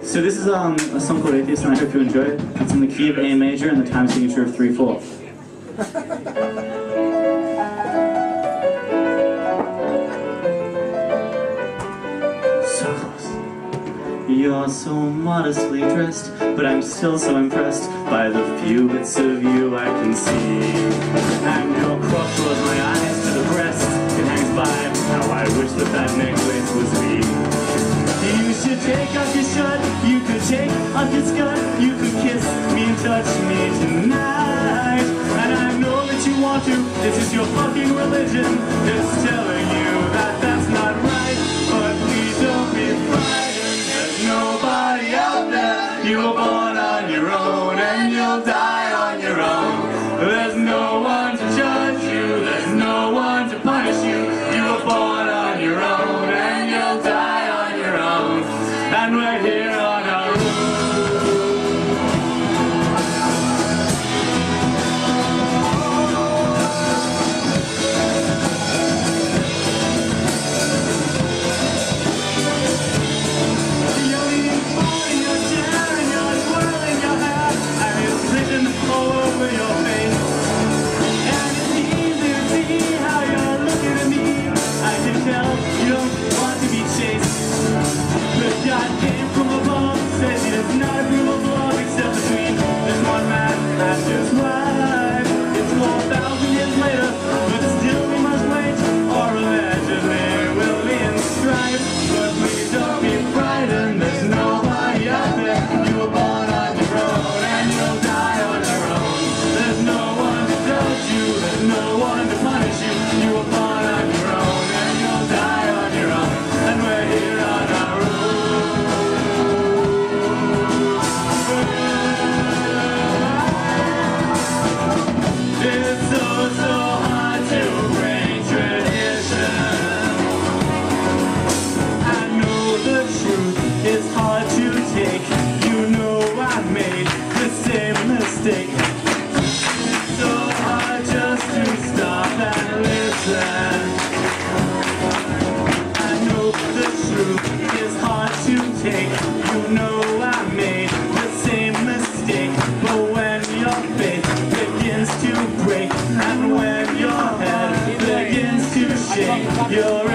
So this is a song called Atheist, and I hope you enjoy it. It's in the key of A major and the time signature of 3/4. So close. You're so modestly dressed, but I'm still so impressed by the few bits of you I can see. And your cross draws my eyes to the breast. It hangs by. How I wish that necklace was me. You should take off your shirt, you could take off your skirt, you could kiss me and touch me tonight. And I know that you want to, this is your fucking religion, it's telling you that that's not right. But please don't be frightened, there's nobody out there. You were born on your own and you'll die on your own. There's no one to judge you, there's no one to punish you. You were born on your own and you'll die on your own. And we're here on our own. You're eating food in your chair and you're twirling your hair, and it's written all over your face. And it's easy to see how you're looking at me. I can tell you don't want to be chased. But God came from above, says he does not approve of love except between this one man and his wife. It's 4,000 years later, but still we must wait, or allegedly we'll be in strife. But please don't be frightened, there's nobody out there. You were born on your own and you'll die on your own. There's no one to judge you, there's no one to punish you. You were born on your own and you'll die on your own. And we're here on our own. It's so hard to break tradition. I know the truth is hard to take. You know I made the same mistake. It's so hard just to stop and listen. I know the truth is hard to take. You know I made the same mistake. But when your faith begins to break, and when your head begins to shake, you're